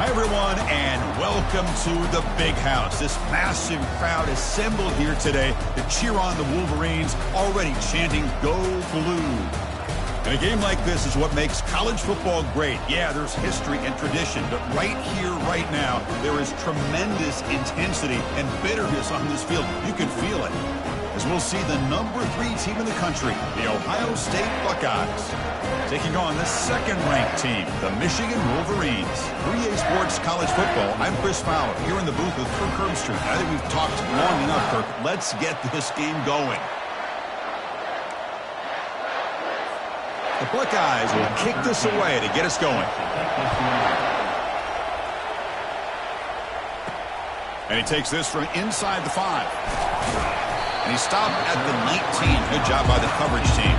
everyone, and welcome to the Big House. This massive crowd assembled here today to cheer on the Wolverines, already chanting, "Go Blue." And a game like this is what makes college football great. Yeah, there's history and tradition, but right here, right now, there is tremendous intensity and bitterness on this field. You can feel it. As we'll see the number 3 team in the country, the Ohio State Buckeyes, taking on the second-ranked team, the Michigan Wolverines. 3A Sports College Football, I'm Chris Fowler, here in the booth with Kirk Herbstreit. I think we've talked long enough, Kirk. Let's get this game going. The Buckeyes will kick this away to get us going. And he takes this from inside the 5. And he stopped at the 19. Good job by the coverage team.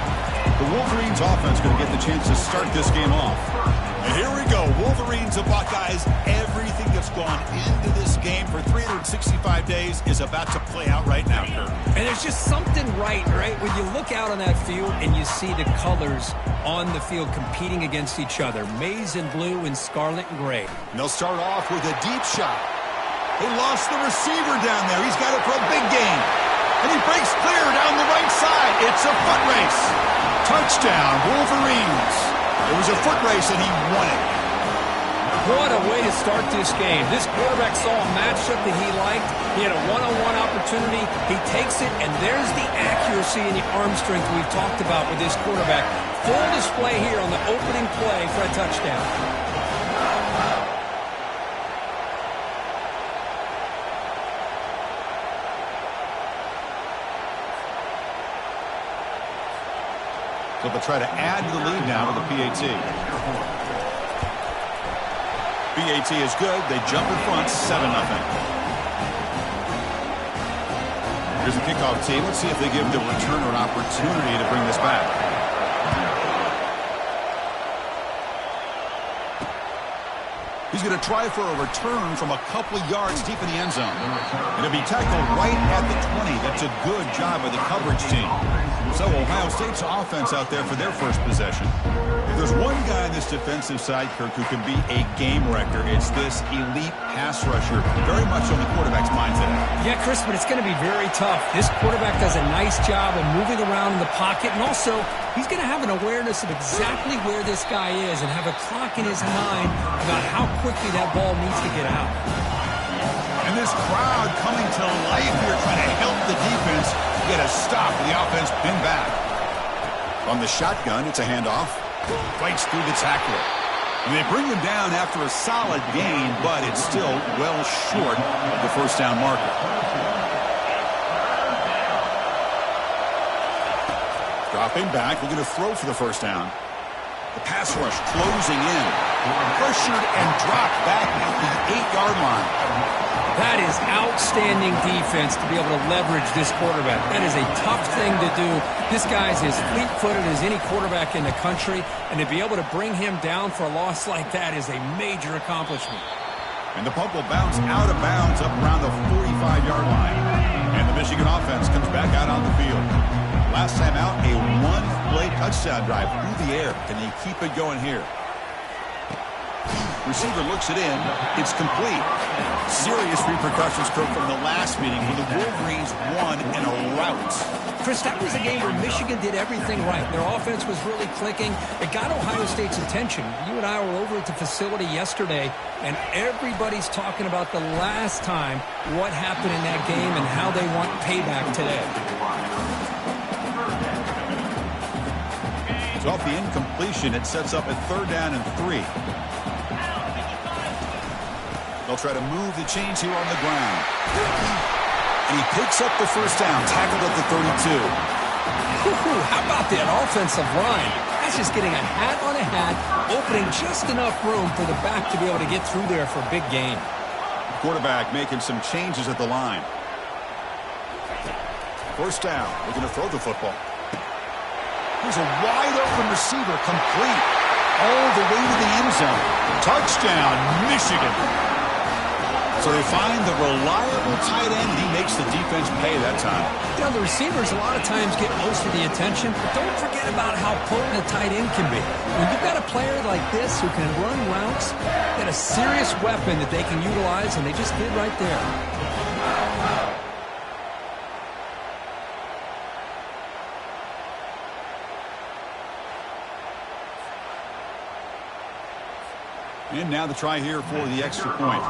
The Wolverines offense going to get the chance to start this game off. And here we go. Wolverines and Buckeyes. Everything that's gone into this game for 365 days is about to play out right now, Kirk. And there's just something right? When you look out on that field and you see the colors on the field competing against each other. Maize and blue and scarlet and gray. And they'll start off with a deep shot. They lost the receiver down there. He's got it for a big gain. And he breaks clear down the right side. It's a foot race. Touchdown, Wolverines. It was a foot race, and he won it. What a way to start this game. This quarterback saw a matchup that he liked. He had a one-on-one opportunity. He takes it, and there's the accuracy and the arm strength we've talked about with this quarterback. Full display here on the opening play for a touchdown. So they'll try to add to the lead now with the PAT. PAT is good. They jump in front, 7-0. Here's the kickoff team. Let's see if they give the returner an opportunity to bring this back. He's going to try for a return from a couple of yards deep in the end zone. It'll be tackled right at the 20. That's a good job by the coverage team. So Ohio State's offense out there for their first possession. If there's one guy on this defensive side, Kirk, who can be a game wrecker, it's this elite pass rusher. Very much on the quarterback's mind today. Yeah, Chris, but it's going to be very tough. This quarterback does a nice job of moving around in the pocket, and also he's going to have an awareness of exactly where this guy is and have a clock in his mind about how quickly that ball needs to get out. And this crowd coming to life here, trying to help the defense get a stop with the offense pinned back. On the shotgun, it's a handoff. Fights through the tackler. And they bring him down after a solid gain, but it's still well short of the first down marker. Dropping back, looking to throw for the first down. The pass rush closing in. Pressured and dropped back at the 8-yard line. That is outstanding defense to be able to leverage this quarterback. That is a tough thing to do. This guy's as fleet-footed as any quarterback in the country, and to be able to bring him down for a loss like that is a major accomplishment. And the puck will bounce out of bounds up around the 45-yard line. And the Michigan offense comes back out on the field. Last time out, a one-play touchdown drive through the air. Can they keep it going here? Receiver looks it in. It's complete. Serious repercussions, Kirk, from the last meeting when the Wolverines won in a rout. Chris, that was a game where Michigan did everything right. Their offense was really clicking. It got Ohio State's attention. You and I were over at the facility yesterday, and everybody's talking about the last time, what happened in that game, and how they want payback today. So off the incompletion, it sets up a 3rd down and 3. They'll try to move the chains here on the ground. And he picks up the first down, tackled at the 32. How about that offensive line? That's just getting a hat on a hat, opening just enough room for the back to be able to get through there for a big gain. Quarterback making some changes at the line. First down, looking to throw the football. Here's a wide open receiver, complete all the way to the end zone. Touchdown, Michigan. So they find the reliable tight end, and he makes the defense pay that time. You know, the receivers a lot of times get most of the attention, but don't forget about how potent a tight end can be. When you've got a player like this who can run routes, get a serious weapon that they can utilize, and they just did right there. And now the try here for the extra point.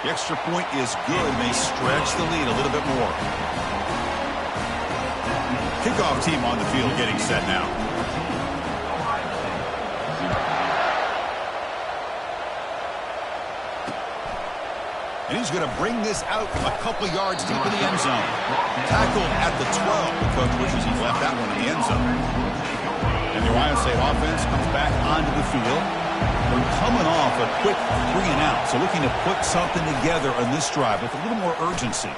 The extra point is good. May stretch the lead a little bit more. Kickoff team on the field getting set now. And he's going to bring this out from a couple yards deep in the end zone. Tackled at the 12. The coach wishes he left that one in the end zone. And the Ohio State offense comes back onto the field. They're coming off a quick 3 and out, so looking to put something together on this drive with a little more urgency.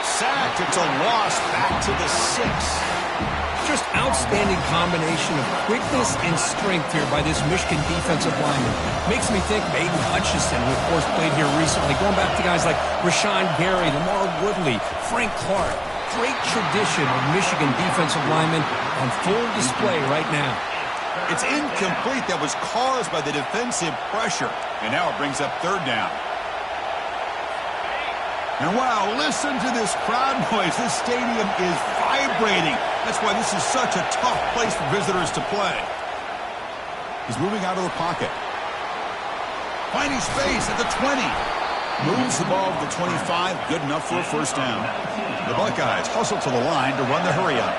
Sacked. It's a loss back to the 6. Just outstanding combination of quickness and strength here by this Michigan defensive lineman. Makes me think Maiden Hutchinson, who of course played here recently, going back to guys like Rashawn Gary, Lamar Woodley, Frank Clark. Great tradition of Michigan defensive linemen on full display right now. It's incomplete. That was caused by the defensive pressure. And now it brings up 3rd down. And wow, listen to this crowd noise. This stadium is vibrating. That's why this is such a tough place for visitors to play. He's moving out of the pocket. Finding space at the 20. Moves the ball to the 25. Good enough for a 1st down. The Buckeyes hustle to the line to run the hurry-up.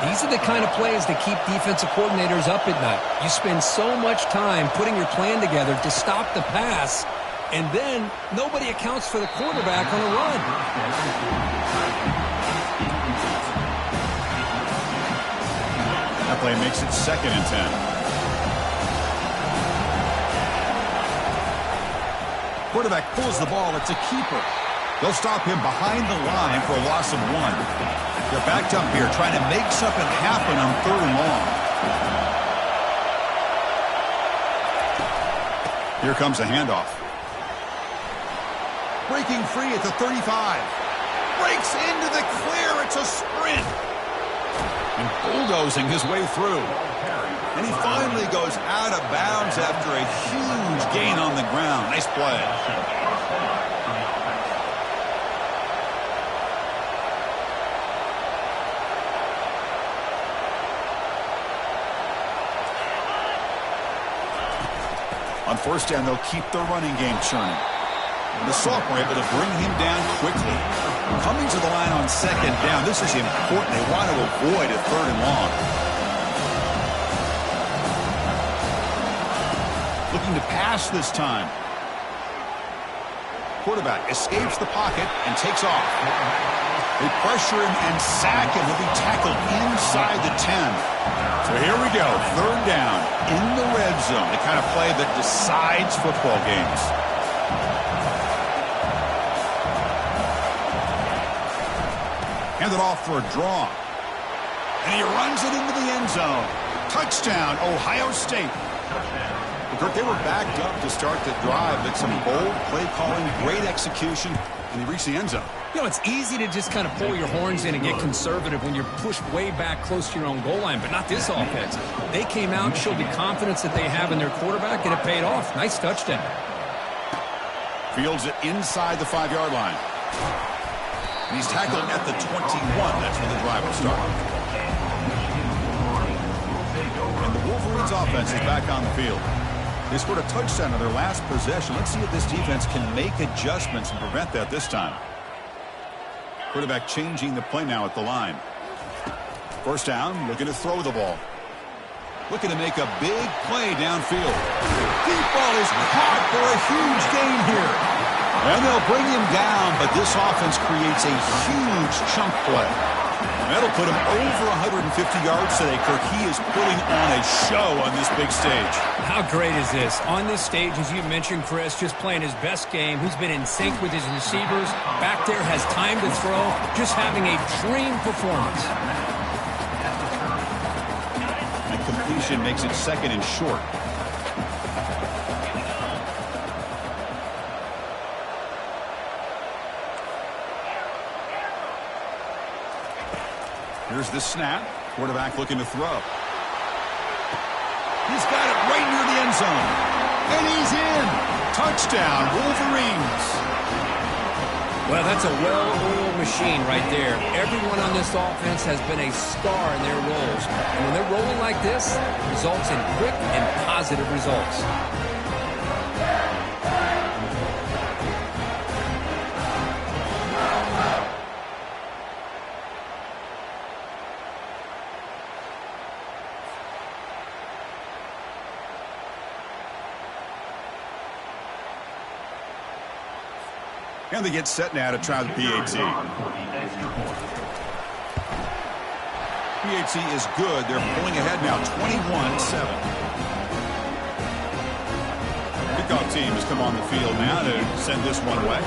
These are the kind of plays that keep defensive coordinators up at night. You spend so much time putting your plan together to stop the pass, and then nobody accounts for the quarterback on a run. That play makes it 2nd and 10. Quarterback pulls the ball. It's a keeper. They'll stop him behind the line for a loss of 1. They're backed up here trying to make something happen on 3rd and long. Here comes a handoff. Breaking free at the 35. Breaks into the clear. It's a sprint. And bulldozing his way through. And he finally goes out of bounds after a huge gain on the ground. Nice play. On 1st down, they'll keep their running game churning. And the sophomore able to bring him down quickly. Coming to the line on 2nd down. This is important. They want to avoid a 3rd and long. Looking to pass this time. Quarterback escapes the pocket and takes off. They pressure him and sack him. He'll be tackled inside the 10. So here we go. 3rd down in the red zone. The kind of play that decides football games. Handed off for a draw. And he runs it into the end zone. Touchdown, Ohio State. Kirk, they were backed up to start the drive, but some bold play calling, great execution, and he reached the end zone. You know, it's easy to just kind of pull your horns in and get conservative when you're pushed way back close to your own goal line, but not this offense. They came out, showed the confidence that they have in their quarterback, and it paid off. Nice touchdown. Fields it inside the 5-yard line. And he's tackled at the 21. That's when the drive will start. And the Wolverines offense is back on the field. They scored a touchdown on their last possession. Let's see if this defense can make adjustments and prevent that this time. Quarterback changing the play now at the line. 1st down, looking to throw the ball. Looking to make a big play downfield. Deep ball is caught for a huge gain here. And they'll bring him down, but this offense creates a huge chunk play. That'll put him over 150 yards today, Kirk. He is putting on a show on this big stage. How great is this? On this stage, as you mentioned, Chris, just playing his best game. He's been in sync with his receivers. Back there, has time to throw. Just having a dream performance. And completion makes it 2nd and short. Here's the snap. Quarterback looking to throw. He's got it right near the end zone. And he's in. Touchdown, Wolverines. Well, that's a well-oiled machine right there. Everyone on this offense has been a star in their roles. And when they're rolling like this, it results in quick and positive results. And they get set now to try the PAT. PAT is good. They're pulling ahead now, 21-7. Kickoff team has come on the field now to send this one away.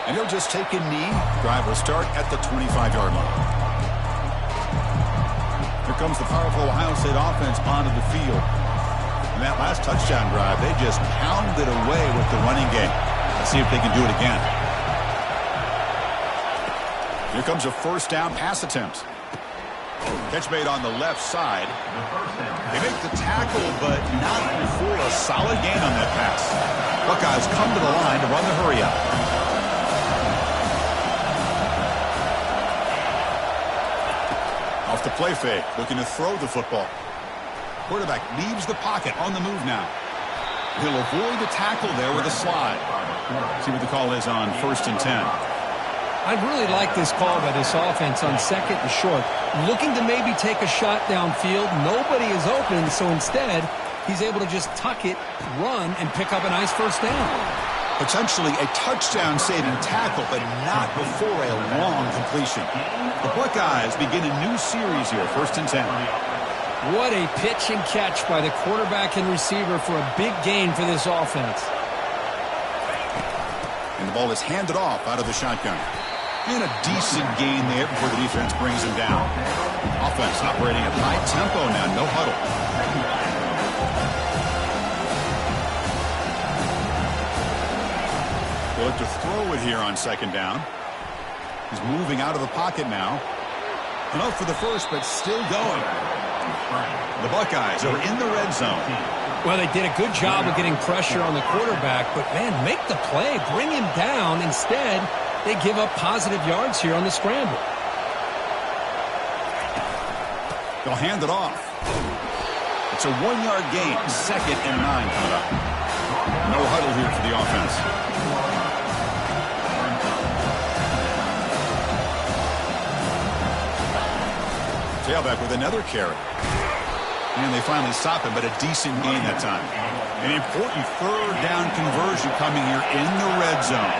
And he'll just take a knee. Drive will start at the 25-yard line. Here comes the powerful Ohio State offense onto the field. And that last touchdown drive, they just pounded away with the running game. Let's see if they can do it again. Here comes a first down pass attempt. Catch made on the left side. They make the tackle, but not before a solid gain on that pass. Buckeyes come to the line to run the hurry up. Off the play fake, looking to throw the football. Quarterback leaves the pocket, on the move now. He'll avoid the tackle there with a slide. See what the call is on 1st and 10. I'd really like this call by this offense on 2nd and short. Looking to maybe take a shot downfield. Nobody is open, so instead, he's able to just tuck it, run, and pick up a nice first down. Potentially a touchdown-saving tackle, but not before a long completion. The Buckeyes begin a new series here, 1st and 10. What a pitch and catch by the quarterback and receiver for a big gain for this offense. And the ball is handed off out of the shotgun. And a decent gain there before the defense brings him down. Offense operating at high tempo now, no huddle. They'll look to throw it here on 2nd down. He's moving out of the pocket now. And up for the first, but still going. The Buckeyes are in the red zone. Well, they did a good job of getting pressure on the quarterback, but, man, make the play, bring him down. Instead, they give up positive yards here on the scramble. They'll hand it off. It's a 1-yard gain, 2nd and 9 coming up. No huddle here for the offense. Tailback with another carry. And they finally stop him, but a decent gain that time. An important 3rd down conversion coming here in the red zone.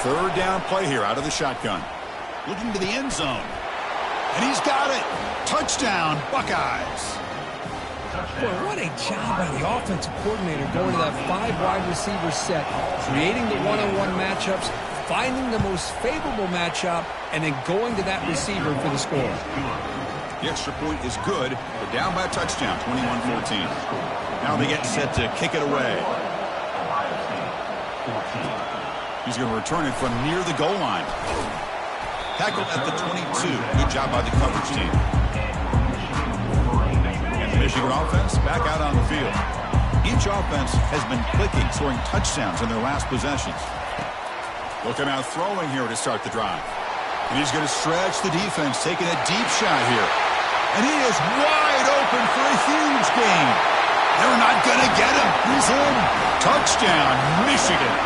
Third down play here out of the shotgun. Looking to the end zone. And he's got it. Touchdown, Buckeyes. Boy, what a job by the offensive coordinator going to that 5 wide receiver set, creating the one-on-one matchups, finding the most favorable matchup, and then going to that receiver for the score. The extra point is good. They're down by a touchdown, 21-14. Now they get set to kick it away. He's going to return it from near the goal line. Tackled at the 22. Good job by the coverage team. And the Michigan offense back out on the field. Each offense has been clicking, scoring touchdowns in their last possessions. Looking out throwing here to start the drive. And he's going to stretch the defense, taking a deep shot here. And he is wide open for a huge gain. They're not going to get him. He's in. Touchdown, Michigan.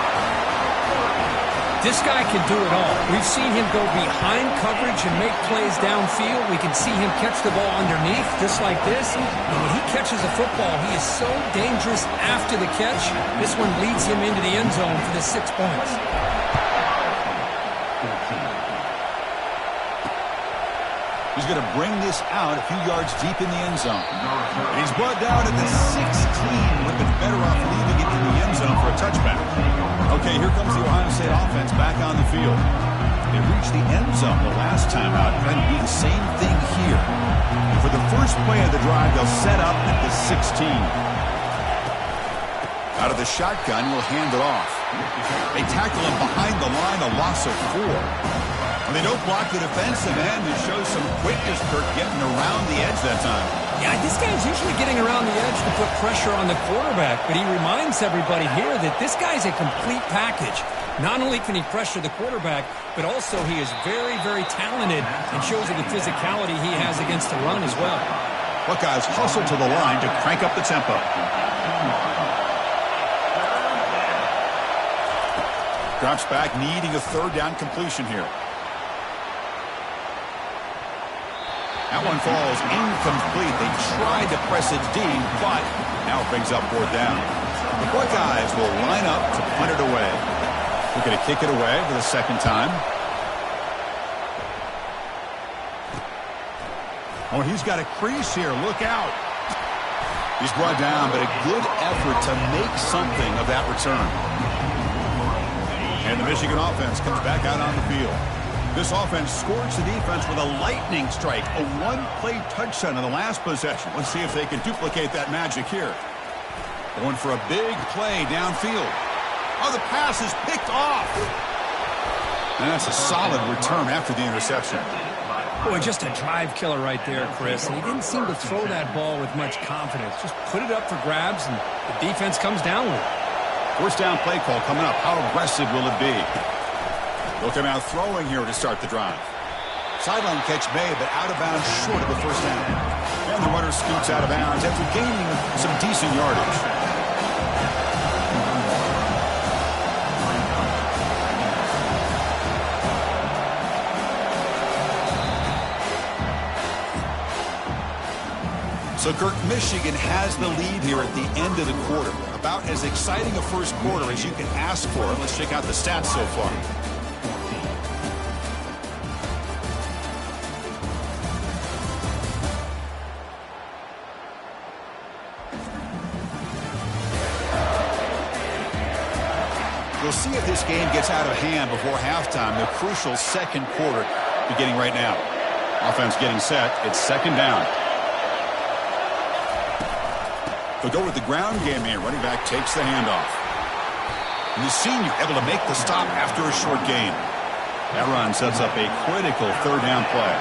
This guy can do it all. We've seen him go behind coverage and make plays downfield. We can see him catch the ball underneath, just like this. And when he catches a football, he is so dangerous after the catch. This one leads him into the end zone for the 6 points. He's going to bring this out a few yards deep in the end zone. And he's brought down at the 16. Would have been better off leaving it in the end zone for a touchback. Okay, here comes the Ohio State offense back on the field. They reached the end zone the last time out. Trying to do the same thing here. And for the first play of the drive, they'll set up at the 16. Out of the shotgun, will hand it off. They tackle him behind the line, a loss of 4. And they don't block the defensive end. It shows some quickness, Kirk, getting around the edge that time. Yeah, this guy's usually getting around the edge to put pressure on the quarterback, but he reminds everybody here that this guy's a complete package. Not only can he pressure the quarterback, but also he is very, very talented and shows you the physicality he has against the run as well. Buckeyes hustle to the line to crank up the tempo. Drops back, needing a third down completion here. That one falls incomplete. They tried to press it deep, but now it brings up 4th down. The Buckeyes will line up to punt it away. We're going to kick it away for the second time. Oh, he's got a crease here. Look out. He's brought down, but a good effort to make something of that return. And the Michigan offense comes back out on the field. This offense scorched the defense with a lightning strike, a one-play touchdown in the last possession. Let's see if they can duplicate that magic here. Going for a big play downfield. Oh, the pass is picked off. And that's a solid return after the interception. Boy, just a drive killer right there, Chris. And he didn't seem to throw that ball with much confidence. Just put it up for grabs, and the defense comes down with it. First down play call coming up. How aggressive will it be? They'll come out throwing here to start the drive. Sideline catch made, but out of bounds short of the first down. And the runner scoots out of bounds after gaining some decent yardage. So, Kirk, Michigan has the lead here at the end of the quarter. About as exciting a first quarter as you can ask for. Let's check out the stats so far. We'll see if this game gets out of hand before halftime. The crucial second quarter beginning right now. Offense getting set. It's second down. They'll go with the ground game here. Running back takes the handoff. And the senior able to make the stop after a short gain. That run sets up a critical third down play.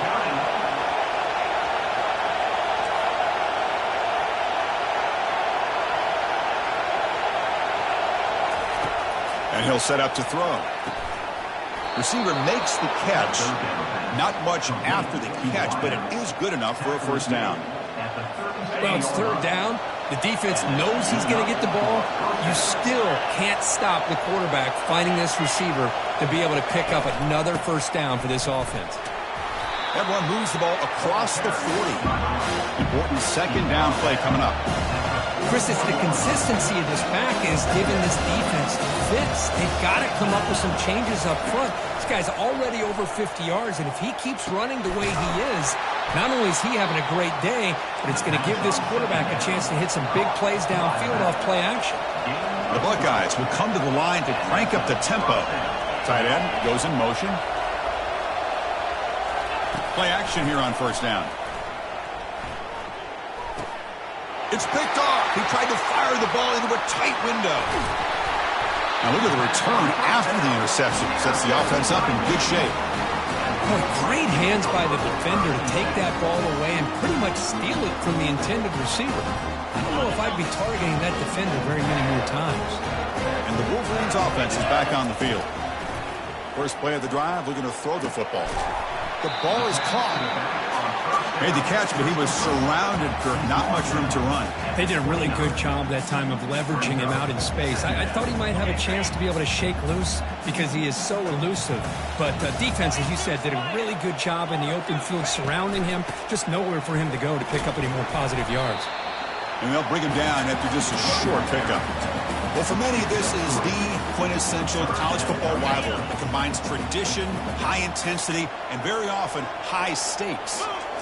And he'll set up to throw. Receiver makes the catch. Not much after the catch, but it is good enough for a first down. Well, it's third down. The defense knows he's going to get the ball. You still can't stop the quarterback finding this receiver to be able to pick up another first down for this offense. That one moves the ball across the 40. Important second down play coming up. Chris, it's the consistency of this pack is giving this defense fits. They've got to come up with some changes up front. This guy's already over 50 yards, and if he keeps running the way he is, not only is he having a great day, but it's going to give this quarterback a chance to hit some big plays downfield off play action. The Buckeyes will come to the line to crank up the tempo. Tight end goes in motion. Play action here on first down. It's picked off. He tried to fire the ball into a tight window. Now look at the return after the interception. Sets the offense up in good shape. Boy, great hands by the defender to take that ball away and pretty much steal it from the intended receiver. I don't know if I'd be targeting that defender very many more times. And the Wolverines offense is back on the field. First play of the drive, looking to throw the football. The ball is caught. Made the catch, but he was surrounded, Kirk. Not much room to run. They did a really good job that time of leveraging him out in space. I thought he might have a chance to be able to shake loose because he is so elusive. But defense, as you said, did a really good job in the open field surrounding him. Just nowhere for him to go to pick up any more positive yards. And they'll bring him down after just a short pickup. Well, for many, this is the quintessential college football rivalry that combines tradition, high intensity, and very often high stakes.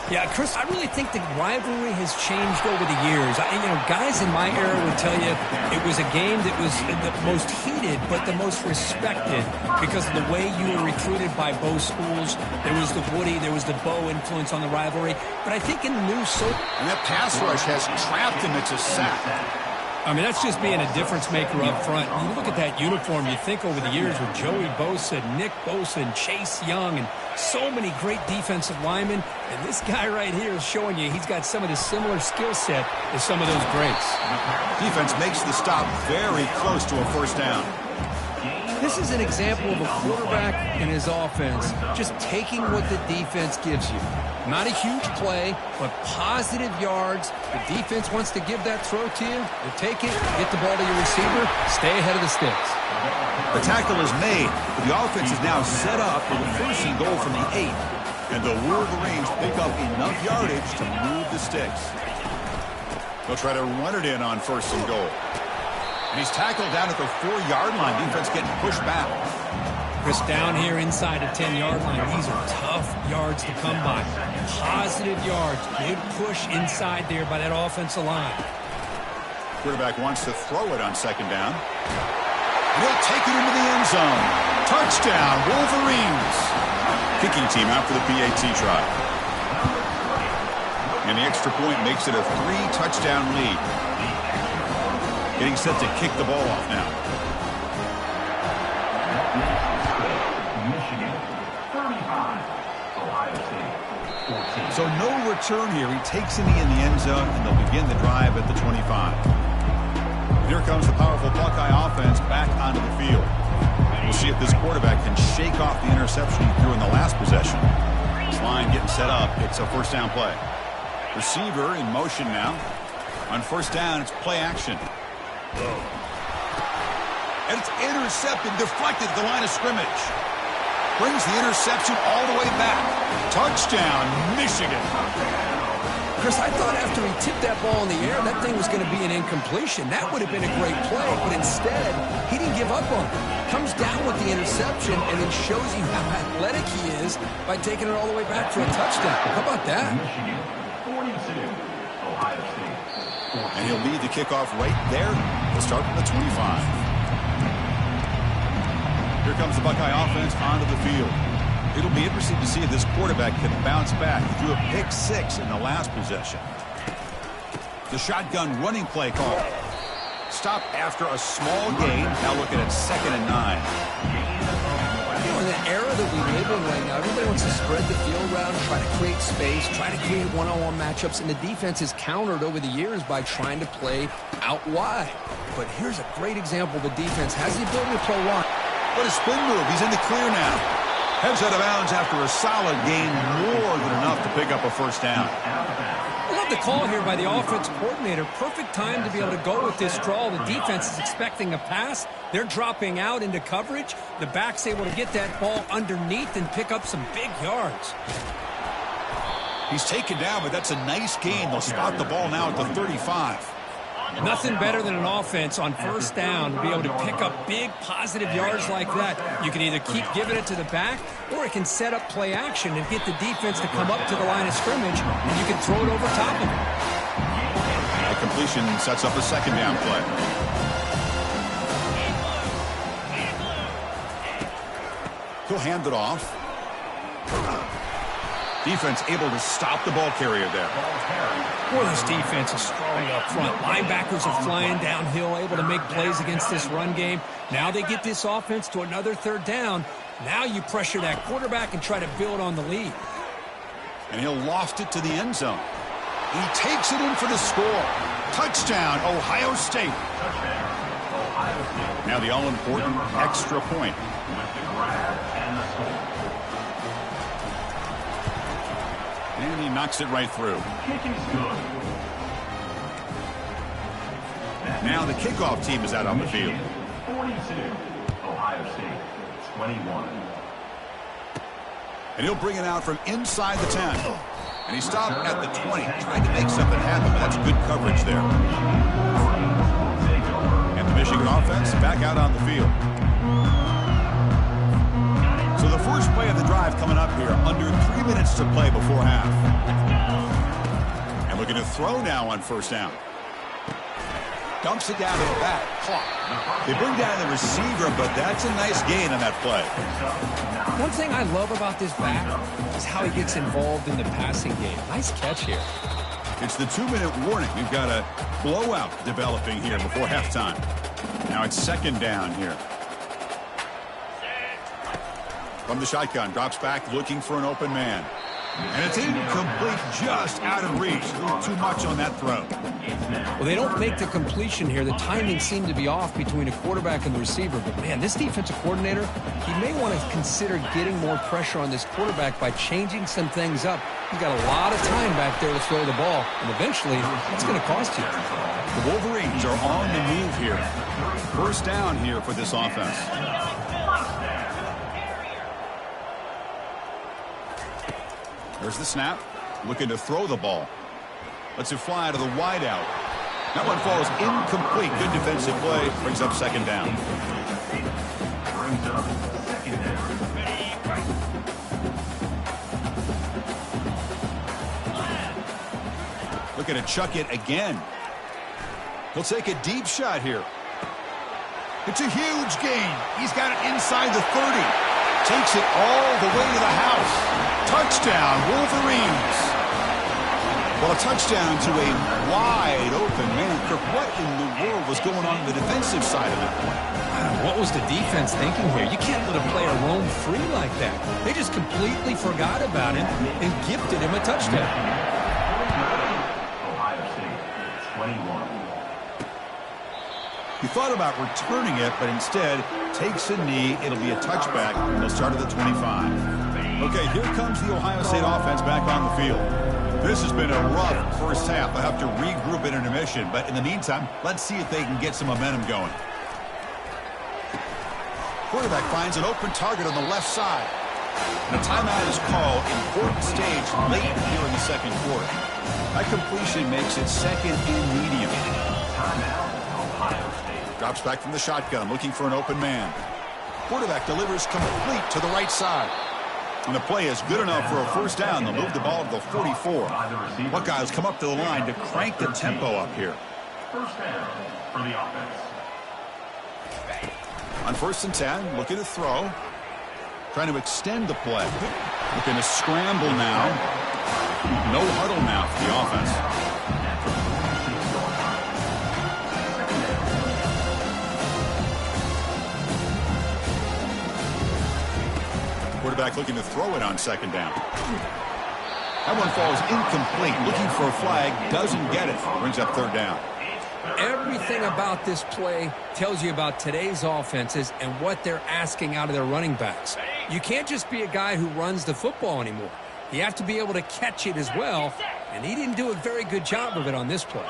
Yeah, Chris, I really think the rivalry has changed over the years. Guys in my era would tell you it was a game that was the most heated but the most respected because of the way you were recruited by both schools. There was the Woody, there was the Bo influence on the rivalry. But I think in the new... And that pass rush has trapped him. It's a sack. I mean, that's just being a difference maker up front. You look at that uniform, you think over the years with Joey Bosa, Nick Bosa, and Chase Young, and so many great defensive linemen. And this guy right here is showing you he's got some of the similar skill set as some of those greats. Defense makes the stop very close to a first down. This is an example of a quarterback and his offense just taking what the defense gives you. Not a huge play, but positive yards. The defense wants to give that throw to you. You take it, get the ball to your receiver, stay ahead of the sticks. The tackle is made, but the offense is now set up with a first and goal from the 8. And the Wolverines pick up enough yardage to move the sticks. They'll try to run it in on first and goal. And he's tackled down at the 4-yard line. Defense getting pushed back. Chris, down here inside the 10-yard line, these are tough yards to come by. Positive yards. Good push inside there by that offensive line. Quarterback wants to throw it on second down. And he'll take it into the end zone. Touchdown, Wolverines. Kicking team out for the PAT try. And the extra point makes it a 3-touchdown lead. Getting set to kick the ball off now. So no return here. He takes it in the end zone, and they'll begin the drive at the 25. And here comes the powerful Buckeye offense back onto the field. We'll see if this quarterback can shake off the interception he threw in the last possession. This line getting set up. It's a first down play. Receiver in motion now. On first down, it's play action. And it's intercepted, deflected at the line of scrimmage. Brings the interception all the way back. Touchdown, Michigan. Chris, I thought after he tipped that ball in the air, that thing was going to be an incompletion. That would have been a great play, but instead, he didn't give up on it. Comes down with the interception and then shows you how athletic he is by taking it all the way back for a touchdown. How about that? And he'll lead the kickoff right there. He'll start from the 25. Here comes the Buckeye offense onto the field. It'll be interesting to see if this quarterback can bounce back. He threw a pick 6 in the last possession. The shotgun running play call. Stop after a small gain. Now looking at 2nd and 9. In the era that we live in right now, everybody wants to spread the field around, try to create space, try to create one-on-one matchups, and the defense is countered over the years by trying to play out wide. But here's a great example. The defense has the ability to play wide. What a spin move. He's in the clear now. Heads out of bounds after a solid gain, more than enough to pick up a first down. I love the call here by the offense coordinator. Perfect time to be able to go with this draw. The defense is expecting a pass. They're dropping out into coverage. The back's able to get that ball underneath and pick up some big yards. He's taken down, but that's a nice gain. They'll spot the ball now at the 35. Nothing better than an offense on first down to be able to pick up big positive yards like that. You can either keep giving it to the back, or it can set up play action and get the defense to come up to the line of scrimmage, and you can throw it over top of it. The completion sets up a second down play. He'll hand it off. Defense able to stop the ball carrier there. Boy, this defense is strong up front. Linebackers are flying downhill, able to make plays against this run game. Now they get this offense to another third down. Now you pressure that quarterback and try to build on the lead. And he'll loft it to the end zone. He takes it in for the score. Touchdown, Ohio State. Now the all-important extra point. And he knocks it right through. Now the kickoff team is out on the field. 42, Ohio State, 21. And he'll bring it out from inside the 10. And he stopped at the 20, trying to make something happen, but that's good coverage there. And the Michigan offense back out on the field. So the first play of the drive coming up here, under 3 minutes to play before half. And looking to throw now on first down. Dumps it down to the back. Caught. They bring down the receiver, but that's a nice gain on that play. One thing I love about this back is how he gets involved in the passing game. Nice catch here. It's the 2-minute warning. We've got a blowout developing here before halftime. Now it's second down here. From the shotgun, drops back looking for an open man. And it's incomplete, just out of reach. A little too much on that throw. Well, they don't make the completion here. The timing seemed to be off between a quarterback and the receiver. But, man, this defensive coordinator, he may want to consider getting more pressure on this quarterback by changing some things up. He's got a lot of time back there to throw the ball, and eventually it's going to cost you. The Wolverines are on the move here. First down here for this offense. There's the snap. Looking to throw the ball. Lets it fly to the wideout. That one falls incomplete. Good defensive play. Brings up second down. Looking to chuck it again. He'll take a deep shot here. It's a huge gain. He's got it inside the 30. Takes it all the way to the house. Touchdown, Wolverines. Well, a touchdown to a wide open man. Kirk, what in the world was going on the defensive side of that play? What was the defense thinking here? You can't let a player roam free like that. They just completely forgot about him and gifted him a touchdown. Ohio State, 21. He thought about returning it, but instead takes a knee. It'll be a touchback, and they'll start at the 25. Okay, here comes the Ohio State offense back on the field. This has been a rough first half. They'll have to regroup at intermission, but in the meantime, let's see if they can get some momentum going. Quarterback finds an open target on the left side. And a timeout is called. Important stage late here in the second quarter. That completion makes it second and medium. Timeout, Ohio State. Drops back from the shotgun, looking for an open man. Quarterback delivers complete to the right side. And the play is good enough for a first down. They'll move the ball to the 44. Buckeyes come up to the line to crank the tempo up here. First down for the offense. On first and 10, looking to throw. Trying to extend the play. Looking to scramble now. No huddle now for the offense. Quarterback looking to throw it on second down. That one falls incomplete. Looking for a flag. Doesn't get it. Brings up third down. Everything about this play tells you about today's offenses and what they're asking out of their running backs. You can't just be a guy who runs the football anymore. You have to be able to catch it as well, and he didn't do a very good job of it on this play.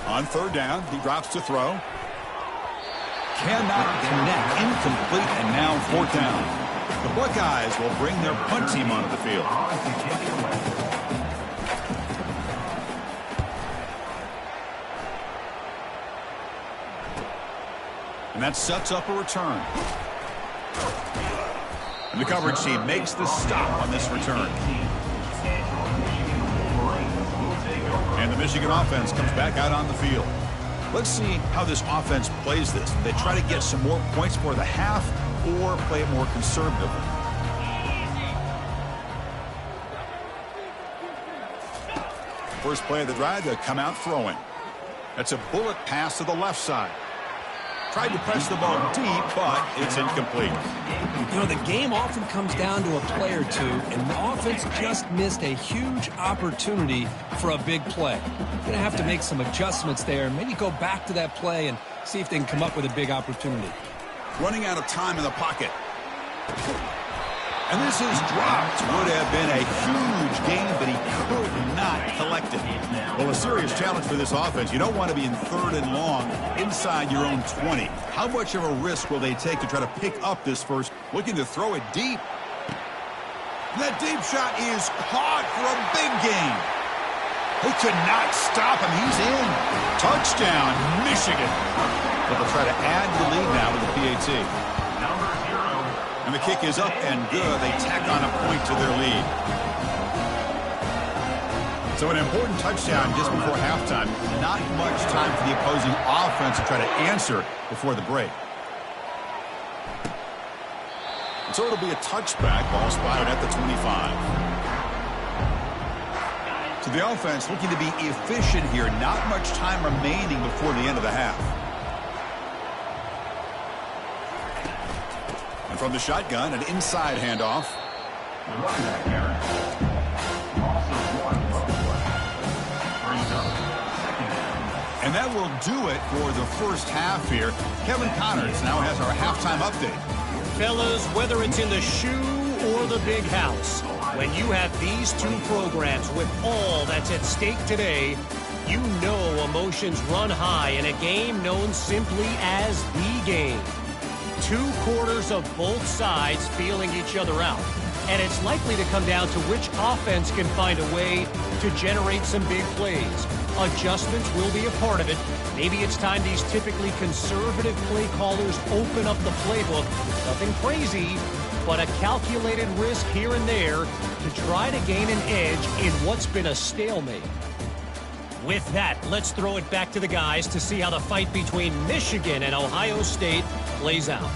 On third down, he drops to throw. Cannot connect. Incomplete, and now fourth down. The Buckeyes will bring their punt team onto the field. And that sets up a return. And the coverage team makes the stop on this return. And the Michigan offense comes back out on the field. Let's see how this offense plays this. They try to get some more points for the half or play it more conservatively. First play of the drive, they come out throwing. That's a bullet pass to the left side. Tried to press the ball deep, but it's incomplete. You know, the game often comes down to a play or two, and the offense just missed a huge opportunity for a big play. Going to have to make some adjustments there, maybe go back to that play and see if they can come up with a big opportunity. Running out of time in the pocket. And this is dropped. Would have been a huge gain, but he could not collect it. Well, a serious challenge for this offense. You don't want to be in third and long inside your own 20. How much of a risk will they take to try to pick up this first? Looking to throw it deep. That deep shot is caught for a big gain. They could not stop him. He's in. Touchdown, Michigan. But they'll try to add to the lead now with the PAT. And the kick is up and good. They tack on a point to their lead. So an important touchdown just before halftime. Not much time for the opposing offense to try to answer before the break. And so it'll be a touchback. Ball spotted at the 25. So the offense looking to be efficient here. Not much time remaining before the end of the half. And from the shotgun, an inside handoff. And that will do it for the first half here. Kevin Connors now has our halftime update. Fellas, whether it's in the shoe or the big house, when you have these two programs with all that's at stake today, you know emotions run high in a game known simply as the game. 2 quarters of both sides feeling each other out. And it's likely to come down to which offense can find a way to generate some big plays. Adjustments will be a part of it. Maybe it's time these typically conservative play callers open up the playbook. Nothing crazy, but a calculated risk here and there to try to gain an edge in what's been a stalemate. With that, let's throw it back to the guys to see how the fight between Michigan and Ohio State plays out.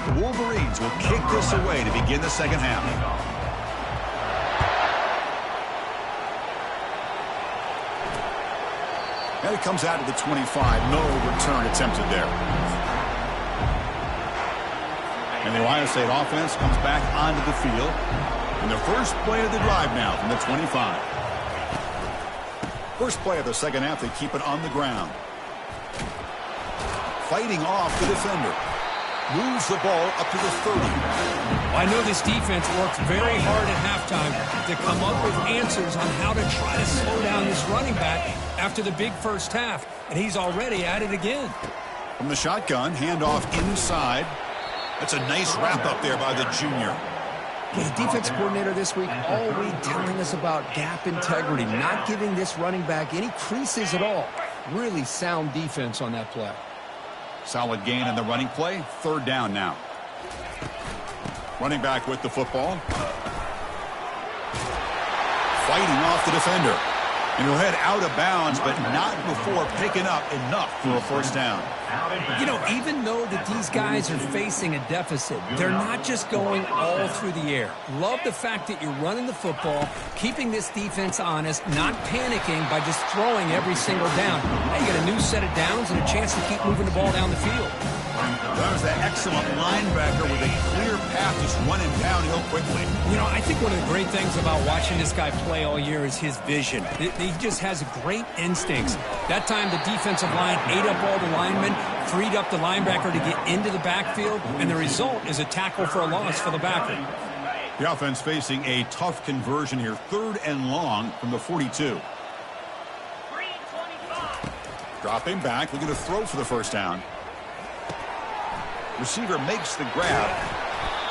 The Wolverines will kick this away to begin the second half. And it comes out to the 25. No return attempted there. And the Ohio State offense comes back onto the field. And the first play of the drive now from the 25. First play of the second half, they keep it on the ground. Fighting off the defender. Moves the ball up to the 30. I know this defense worked very hard at halftime to come up with answers on how to try to slow down this running back after the big first half. And he's already at it again. From the shotgun, handoff inside. That's a nice wrap up there by the junior. The defense coordinator this week all week telling us about gap integrity, not giving this running back any creases at all. Really sound defense on that play. Solid gain in the running play. Third down now. Running back with the football. Fighting off the defender. And he'll head out of bounds, but not before picking up enough for a first down. You know, even though that these guys are facing a deficit, they're not just going all through the air. Love the fact that you're running the football, keeping this defense honest, not panicking by just throwing every single down. Now you get a new set of downs and a chance to keep moving the ball down the field. That was an excellent linebacker with a clear path just running downhill quickly. You know, I think one of the great things about watching this guy play all year is his vision. He just has great instincts. That time the defensive line ate up all the linemen, freed up the linebacker to get into the backfield, and the result is a tackle for a loss for the backer. The offense facing a tough conversion here. 3rd and long from the 42. Dropping back, looking to throw for the first down. Receiver makes the grab.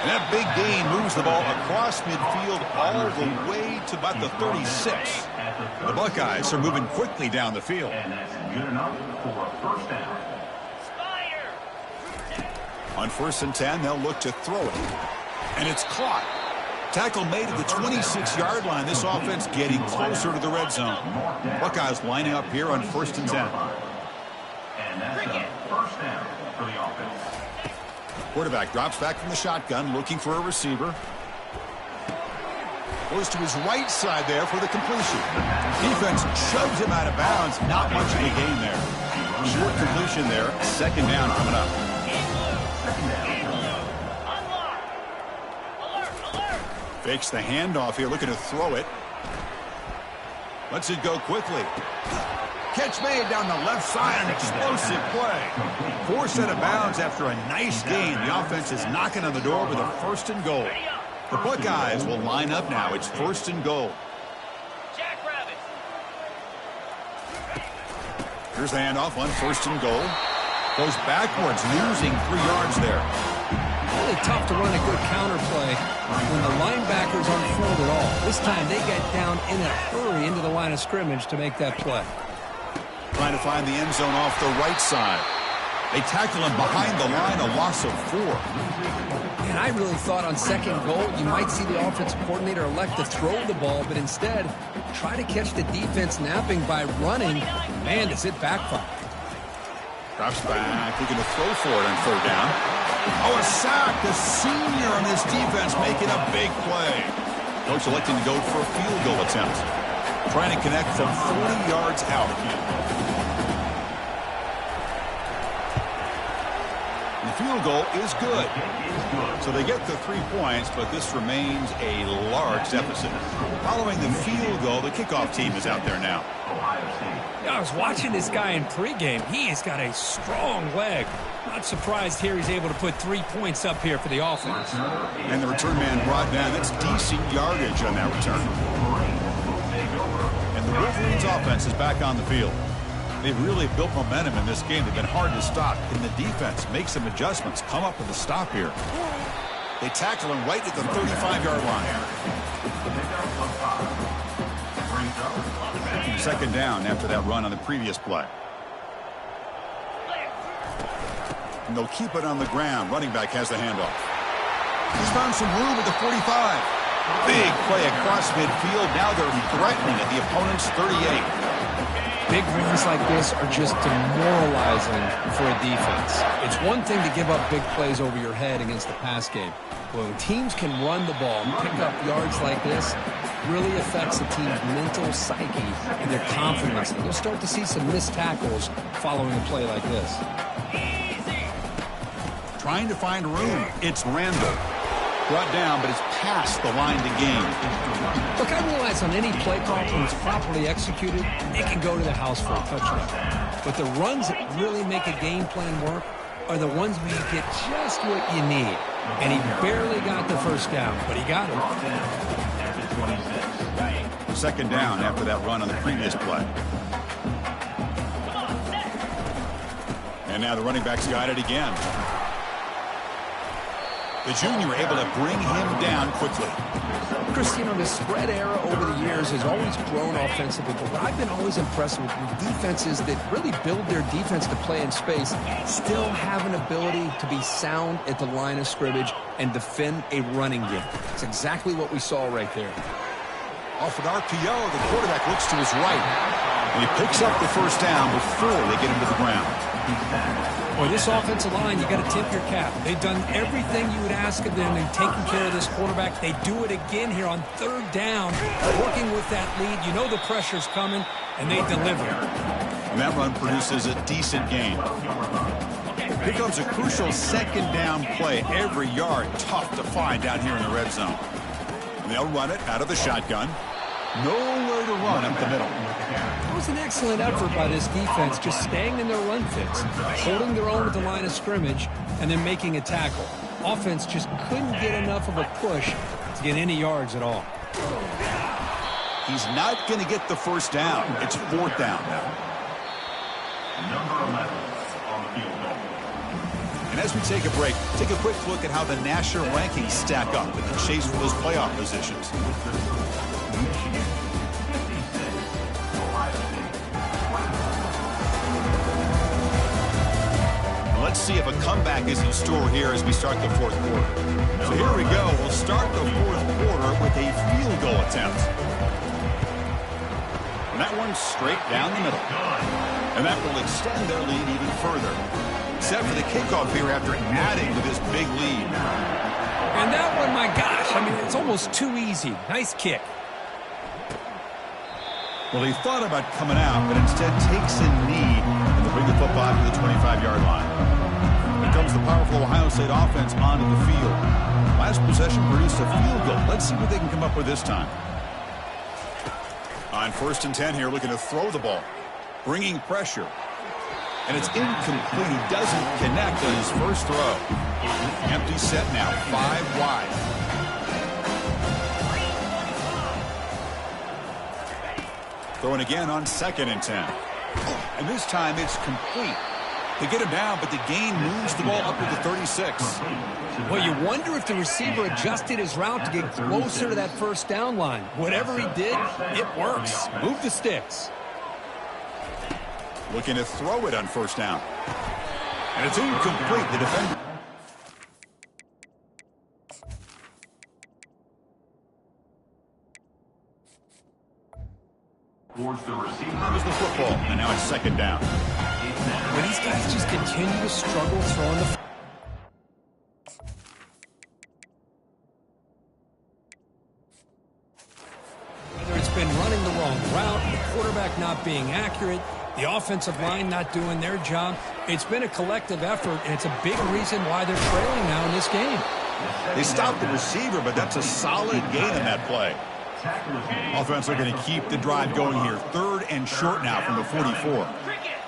And that big gain moves the ball across midfield all the way to about the 36. The Buckeyes are moving quickly down the field. And that's good enough for a first down. On 1st and 10, they'll look to throw it. And it's caught. Tackle made at the 26-yard line. This offense getting closer to the red zone. Buckeyes lining up here on 1st and 10. And that's a first down for the offense. Quarterback drops back from the shotgun, looking for a receiver. Goes to his right side there for the completion. Defense shoves him out of bounds. Not much of a gain there. Short completion there. Second down coming up. Fakes the handoff here, looking to throw it. Lets it go quickly. Catch made down the left side, an explosive play. Forced out of bounds after a nice gain. The offense is knocking on the door with a 1st and goal. The Buckeyes will line up now. It's 1st and goal. Here's the handoff on 1st and goal. Goes backwards, losing 3 yards there. Really tough to run a good counter play when the linebackers aren't fooled at all. This time they get down in a hurry into the line of scrimmage to make that play. Trying to find the end zone off the right side. They tackle him behind the line, a loss of 4. And I really thought on second goal you might see the offensive coordinator elect to throw the ball, but instead try to catch the defense napping by running. Man, does it backfire. Drops back, looking to throw for it on 3rd down. Oh, a sack. The senior on this defense making a big play. Coach electing to go for a field goal attempt. Trying to connect from 40 yards out again. The field goal is good. So they get the 3 points, but this remains a large deficit. Following the field goal, the kickoff team is out there now. I was watching this guy in pregame. He has got a strong leg. Not surprised here he's able to put 3 points up here for the offense. And the return man brought down. That's decent yardage on that return. And the Wolverines offense is back on the field. They've really built momentum in this game. They've been hard to stop. And the defense makes some adjustments. Come up with a stop here. They tackle him right at the 35-yard line. 2nd down after that run on the previous play. And they'll keep it on the ground. Running back has the handoff. He's found some room at the 45. Big play across midfield. Now they're threatening at the opponent's 38. Big runs like this are just demoralizing for a defense. It's one thing to give up big plays over your head against the pass game. But when teams can run the ball and pick up yards like this, really affects the team's mental psyche and their confidence. And you'll start to see some missed tackles following a play like this. Trying to find room. It's Randall. Brought down, but it's past the line to gain. Look, I realize on any play call, when it's properly executed, it can go to the house for a touchdown. But the runs that really make a game plan work are the ones where you get just what you need. And he barely got the 1st down, but he got it. 2nd down after that run on the previous play. And now the running back's got it again. The junior able to bring him down quickly. Chris, you know, the spread era over the years has always grown offensively, but what I've been always impressed with defenses that really build their defense to play in space still have an ability to be sound at the line of scrimmage and defend a running game. It's exactly what we saw right there. Off an RPO, the quarterback looks to his right. And he picks up the 1st down before they get him to the ground. Boy, this offensive line, you got to tip your cap. They've done everything you would ask of them in taking care of this quarterback. They do it again here on 3rd down, working with that lead. You know the pressure's coming, and they deliver. And that run produces a decent gain. Here comes a crucial 2nd down play. Every yard tough to find down here in the red zone. And they'll run it out of the shotgun. Nowhere to run up the middle. It was an excellent effort by this defense, just staying in their run fits, holding their own at the line of scrimmage, and then making a tackle. Offense just couldn't get enough of a push to get any yards at all. He's not going to get the 1st down. It's 4th down now. Number 11 on the field goal. And as we take a break, take a quick look at how the national rankings stack up in the chase for those playoff positions. Let's see if a comeback is in store here as we start the 4th quarter. So here we go. We'll start the 4th quarter with a field goal attempt. And that one's straight down the middle. And that will extend their lead even further. Except for the kickoff here after adding to this big lead. And that one, my gosh, I mean, it's almost too easy. Nice kick. Well, he thought about coming out, but instead takes a knee and will bring the football to the 25-yard line. Here comes the powerful Ohio State offense onto the field. Last possession produced a field goal. Let's see what they can come up with this time. On 1st and 10 here, looking to throw the ball. Bringing pressure. And it's incomplete. He doesn't connect on his first throw. Empty set now, 5 wide. Throwing again on 2nd and 10. And this time it's complete. They get him down, but the gain moves the ball up to the 36. Well, you wonder if the receiver adjusted his route to get closer to that 1st down line. Whatever he did, it works. Move the sticks. Looking to throw it on 1st down. And it's incomplete. The defender. Towards the receiver. Here's the football, and now it's second down. But these guys just continue to struggle throwing the. Whether it's been running the wrong route, the quarterback not being accurate, the offensive line not doing their job, it's been a collective effort, and it's a big reason why they're trailing now in this game. They stopped the receiver, but that's a solid gain in that play. Offense are going to keep the drive going here. 3rd and short now from the 44.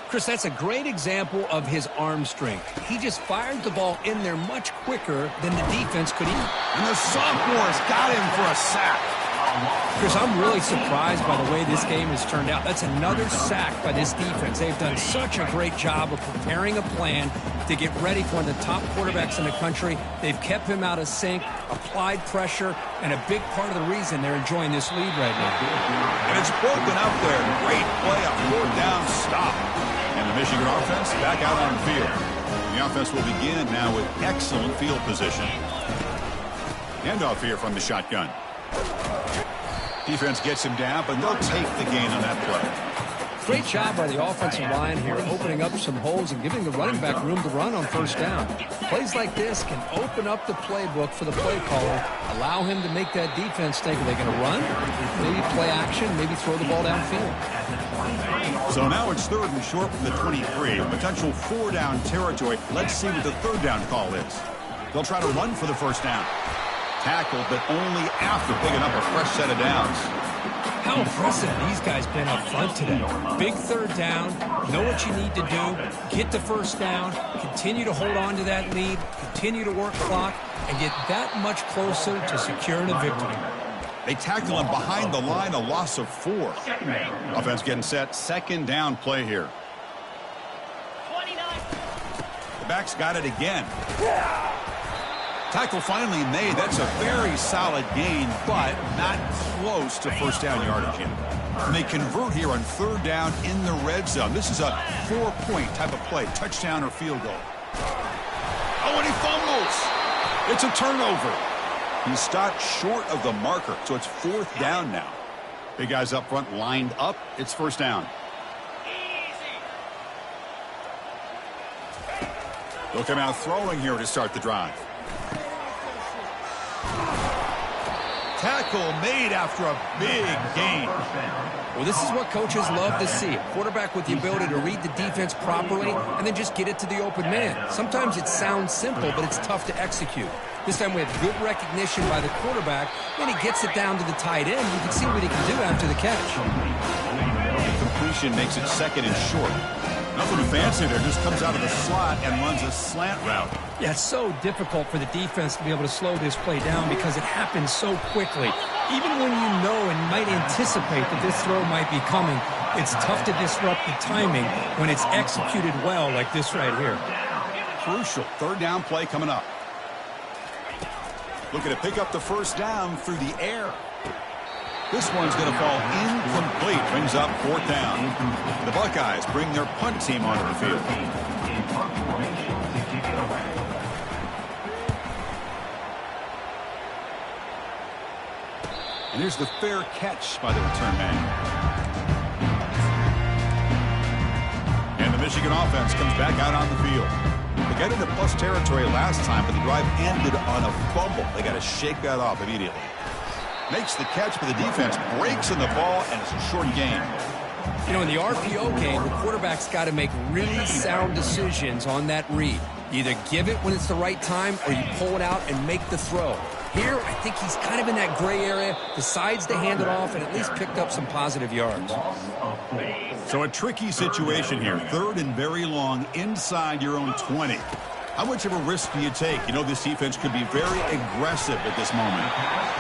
Chris, that's a great example of his arm strength. He just fired the ball in there much quicker than the defense could even. And the sophomore's got him for a sack. Chris, I'm really surprised by the way this game has turned out. That's another sack by this defense. They've done such a great job of preparing a plan to get ready for one of the top quarterbacks in the country. They've kept him out of sync, applied pressure, and a big part of the reason they're enjoying this lead right now. And it's broken up there. Great play, a 4th down stop. And the Michigan offense back out on the field. The offense will begin now with excellent field position. Handoff here from the shotgun. Defense gets him down, but they'll take the gain on that play. Great job by the offensive line here, opening up some holes and giving the running back room to run on 1st down. Plays like this can open up the playbook for the play caller, allow him to make that defense think, are they going to run? Maybe play action, maybe throw the ball downfield. So now it's 3rd and short from the 23. Potential 4-down territory. Let's see what the 3rd down call is. They'll try to run for the 1st down. Tackled, but only after picking up a fresh set of downs. How impressive these guys been up front today. Big 3rd down, know what you need to do, get the 1st down, continue to hold on to that lead, continue to work clock, and get that much closer to securing a victory. They tackle him behind the line, a loss of 4. Offense getting set, 2nd down play here. The back's got it again. Tackle finally made. That's a very solid gain, but not close to 1st down yardage yet. And they convert here on 3rd down in the red zone. This is a 4-point type of play, touchdown or field goal. Oh, and he fumbles. It's a turnover. He stopped short of the marker, so it's 4th down now. Big guys up front lined up. It's 1st down. They'll come out throwing here to start the drive. Tackle made after a big gain. Well, this is what coaches love to see. A quarterback with the ability to read the defense properly and then just get it to the open man. Sometimes it sounds simple, but it's tough to execute. This time we have good recognition by the quarterback, and he gets it down to the tight end. You can see what he can do after the catch. The completion makes it 2nd and short. Nothing fancy there, just comes out of the slot and runs a slant route. Yeah, it's so difficult for the defense to be able to slow this play down because it happens so quickly. Even when you know and might anticipate that this throw might be coming, it's tough to disrupt the timing when it's executed well like this right here. Crucial 3rd down play coming up. Looking to pick up the 1st down through the air. This one's going to fall incomplete. Brings up 4th down. The Buckeyes bring their punt team onto the field. And here's the fair catch by the return man. And the Michigan offense comes back out on the field. They got into plus territory last time, but the drive ended on a fumble. They got to shake that off immediately. Makes the catch, but the defense breaks in the ball, and it's a short game. You know, in the RPO game, the quarterback's got to make really sound decisions on that read. You either give it when it's the right time, or you pull it out and make the throw. Here, I think he's kind of in that gray area, decides to hand it off, and at least picked up some positive yards. So a tricky situation here. 3rd and very long inside your own 20. How much of a risk do you take? You know, this defense could be very aggressive at this moment.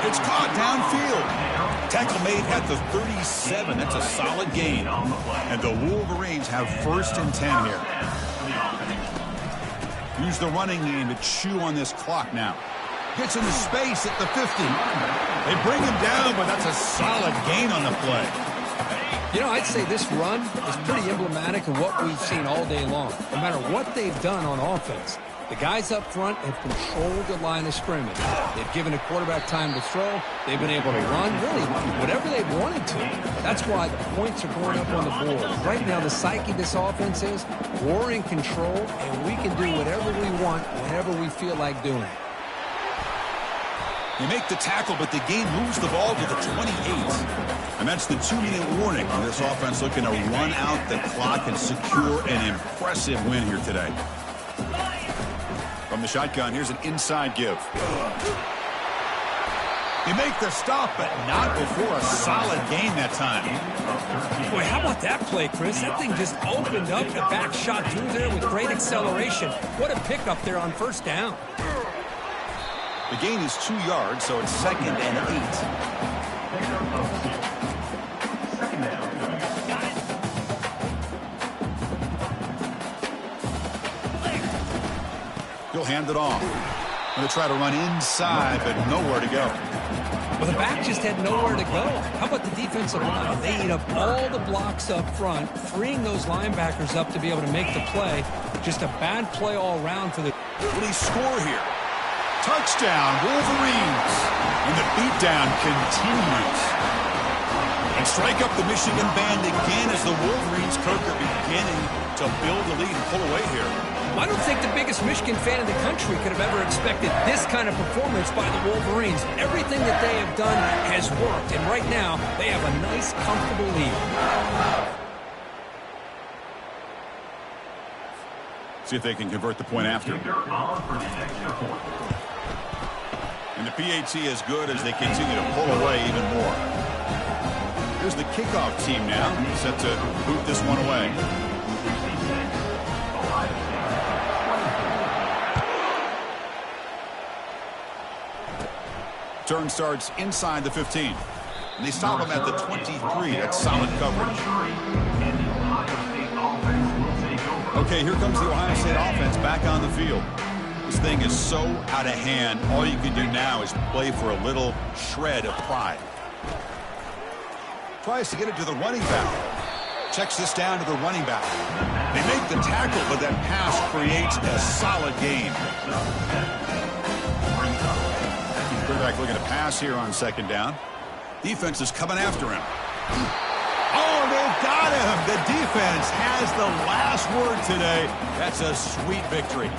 It's caught downfield. Tackle made at the 37. That's a solid gain. And the Wolverines have 1st and 10 here. Use the running game to chew on this clock now. Gets into space at the 50. They bring him down, but that's a solid gain on the play. You know, I'd say this run is pretty emblematic of what we've seen all day long. No matter what they've done on offense, the guys up front have controlled the line of scrimmage. They've given the quarterback time to throw. They've been able to run, really, whatever they've wanted to. That's why the points are going up on the board. Right now, the psyche of this offense is we're in control, and we can do whatever we want whenever we feel like doing it. They make the tackle, but the game moves the ball to the 28. And that's the 2-minute warning. This offense looking to run out the clock and secure an impressive win here today. From the shotgun, here's an inside give. They make the stop, but not before a solid gain that time. Boy, how about that play, Chris? That thing just opened up. The back shot through there with great acceleration. What a pickup there on first down. The gain is 2 yards, so it's 2nd and 8. He'll hand it off. Going to try to run inside, but nowhere to go. Well, the back just had nowhere to go. How about the defensive line? They ate up all the blocks up front, freeing those linebackers up to be able to make the play. Just a bad play all around for the... Will he score here? Touchdown, Wolverines. And the beatdown continues. And strike up the Michigan band again as the Wolverines, Kirk, are beginning to build a lead and pull away here. I don't think the biggest Michigan fan in the country could have ever expected this kind of performance by the Wolverines. Everything that they have done has worked, and right now they have a nice, comfortable lead. See if they can convert the point after. And the PAT is good as they continue to pull away even more. Here's the kickoff team now, set to boot this one away. Turn starts inside the 15. And they stop him at the 23. That's solid coverage. Okay, here comes the Ohio State offense back on the field. This thing is so out of hand. All you can do now is play for a little shred of pride. Tries to get it to the running back. Checks this down to the running back. They make the tackle, but that pass creates a solid gain. Quarterback looking to pass here on 2nd down. Defense is coming after him. Oh, they've got him. The defense has the last word today. That's a sweet victory.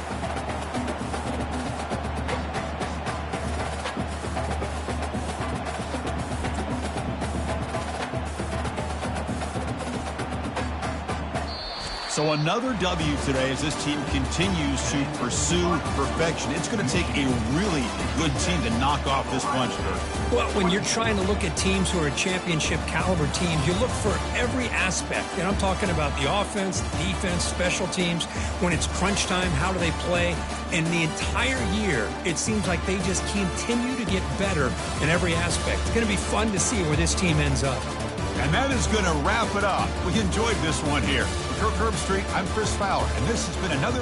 So another W today as this team continues to pursue perfection. It's going to take a really good team to knock off this bunch, Kirk. Well, when you're trying to look at teams who are championship caliber teams, you look for every aspect. And I'm talking about the offense, defense, special teams. When it's crunch time, how do they play? And the entire year, it seems like they just continue to get better in every aspect. It's going to be fun to see where this team ends up. And that is going to wrap it up. We enjoyed this one here. Kirk Herbstreit, I'm Chris Fowler, and this has been another